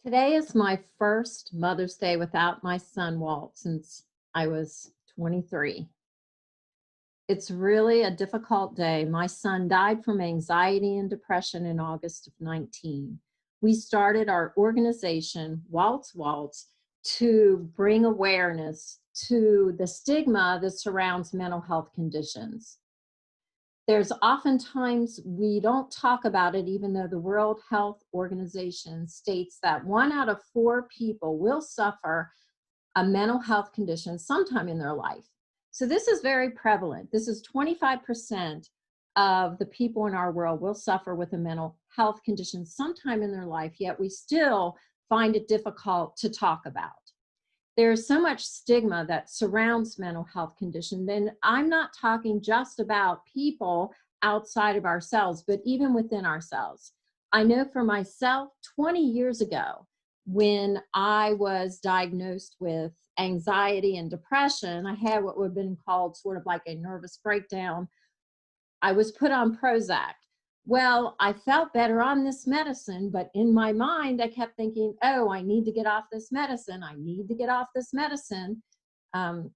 Today is my first Mother's Day without my son, Walt, since I was 23. It's really a difficult day. My son died from anxiety and depression in August of 19. We started our organization, Waltz, to bring awareness to the stigma that surrounds mental health conditions. There's oftentimes we don't talk about it, even though the World Health Organization states that 1 out of 4 people will suffer a mental health condition sometime in their life. So this is very prevalent. This is 25% of the people in our world will suffer with a mental health condition sometime in their life, yet we still find it difficult to talk about. There's so much stigma that surrounds mental health condition. Then I'm not talking just about people outside of ourselves, but even within ourselves. I know for myself, 20 years ago, when I was diagnosed with anxiety and depression, I had what would have been called sort of like a nervous breakdown. I was put on Prozac. Well, I felt better on this medicine, but in my mind, I kept thinking, oh, I need to get off this medicine. I need to get off this medicine. Um,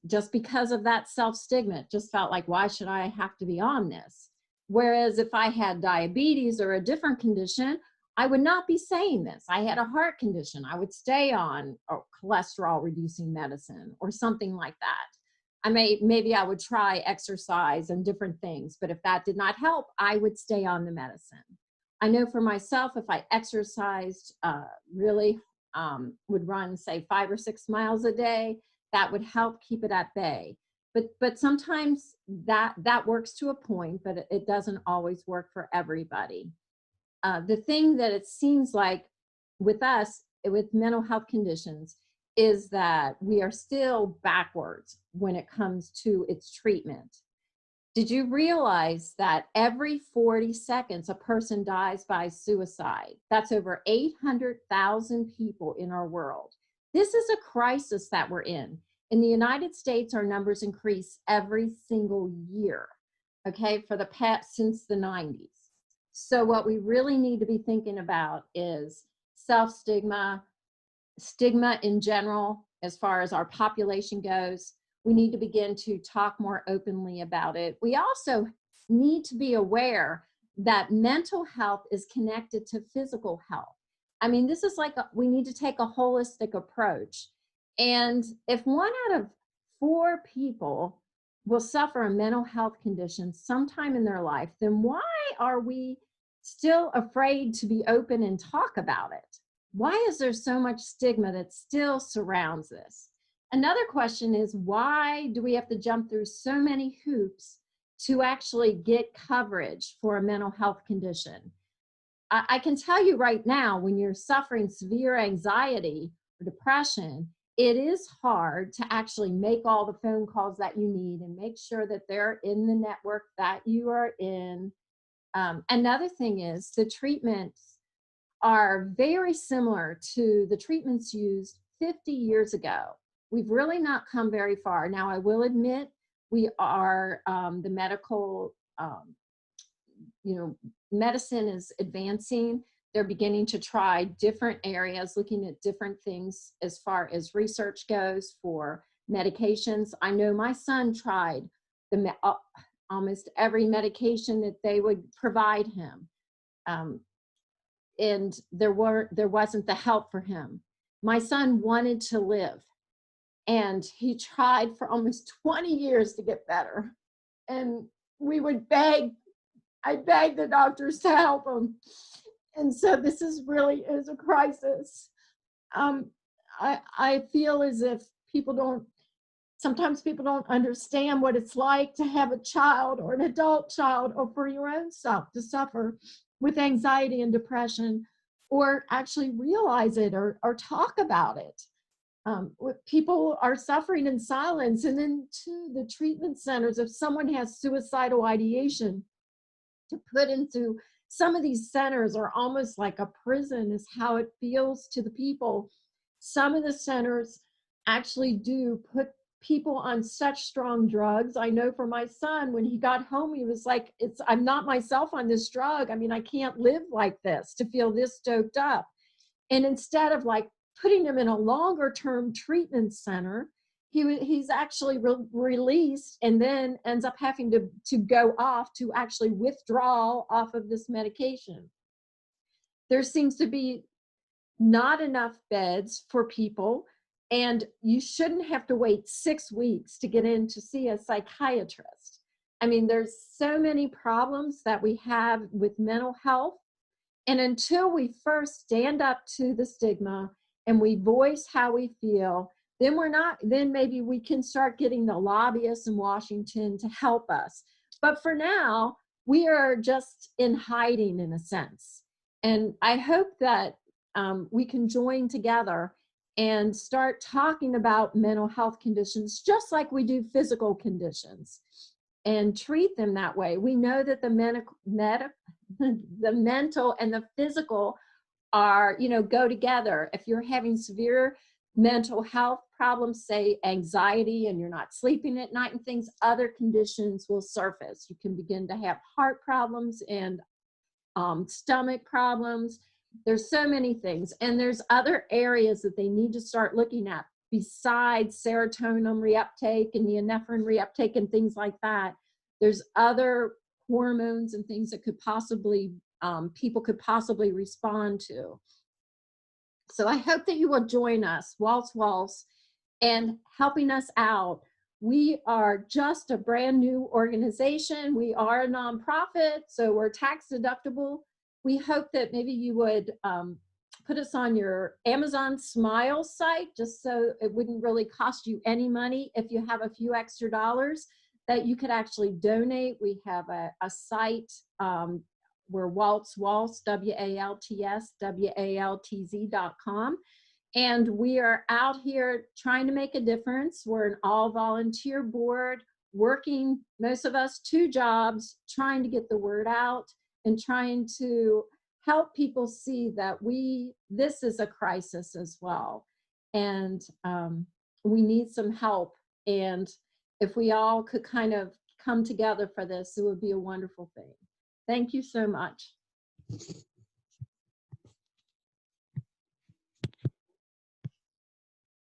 just because of that self-stigma, it just felt like, why should I have to be on this? Whereas if I had diabetes or a different condition, I would not be saying this. I had a heart condition. I would stay on a cholesterol reducing medicine or something like that. Maybe I would try exercise and different things, but if that did not help, I would stay on the medicine. I know for myself, if I exercised, really would run, say, 5 or 6 miles a day, that would help keep it at bay. But sometimes that works to a point, but it doesn't always work for everybody. The thing that it seems like with us, with mental health conditions, is that we are still backwards when it comes to its treatment. Did you realize that every 40 seconds a person dies by suicide? That's over 800,000 people in our world. This is a crisis that we're in. In the United States, our numbers increase every single year, okay, for the past since the 90s. So what we really need to be thinking about is self-stigma, stigma in general, as far as our population goes. We need to begin to talk more openly about it. We also need to be aware that mental health is connected to physical health. I mean, this is like we need to take a holistic approach. And if 1 out of 4 people will suffer a mental health condition sometime in their life, then why are we still afraid to be open and talk about it? Why is there so much stigma that still surrounds this? Another question is, why do we have to jump through so many hoops to actually get coverage for a mental health condition? I can tell you right now, when you're suffering severe anxiety or depression, it is hard to actually make all the phone calls that you need and make sure that they're in the network that you are in. Another thing is the treatments are very similar to the treatments used 50 years ago. We've really not come very far. Now, I will admit we are, the medical, medicine is advancing. They're beginning to try different areas, looking at different things as far as research goes for medications. I know my son tried almost every medication that they would provide him. And there wasn't the help for him. My son wanted to live, and he tried for almost 20 years to get better. And we would I begged the doctors to help him. And so this is a crisis. I feel as if sometimes people don't understand what it's like to have a child or an adult child, or for your own self to suffer with anxiety and depression, or actually realize it or talk about it. People are suffering in silence. And then to the treatment centers, if someone has suicidal ideation, to put into some of these centers are almost like a prison, is how it feels to the people. Some of the centers actually do put people on such strong drugs. I know for my son, when he got home, he was like, I'm not myself on this drug. I mean, I can't live like this to feel this stoked up. And instead of like putting him in a longer term treatment center, he's actually released and then ends up having to go off to actually withdraw off of this medication. There seems to be not enough beds for people, and you shouldn't have to wait 6 weeks to get in to see a psychiatrist. I mean, there's so many problems that we have with mental health. And until we first stand up to the stigma and we voice how we feel, then maybe we can start getting the lobbyists in Washington to help us. But for now, we are just in hiding in a sense. And I hope that we can join together and start talking about mental health conditions just like we do physical conditions and treat them that way. We know that the mental and the physical are, go together. If you're having severe mental health problems, say anxiety, and you're not sleeping at night and things, other conditions will surface. You can begin to have heart problems and stomach problems. There's so many things. And there's other areas that they need to start looking at besides serotonin reuptake and the epinephrine reuptake and things like that. There's other hormones and things that could possibly, people could possibly respond to. So I hope that you will join us, Waltz, and helping us out. We are just a brand new organization. We are a nonprofit, so we're tax deductible. We hope that maybe you would put us on your Amazon Smile site, just so it wouldn't really cost you any money. If you have a few extra dollars that you could actually donate, we have a site where Waltz, WALTS, WALTZ.com. And we are out here trying to make a difference. We're an all volunteer board, working, most of us, 2 jobs, trying to get the word out and trying to help people see that this is a crisis as well. And we need some help. And if we all could kind of come together for this, it would be a wonderful thing. Thank you so much.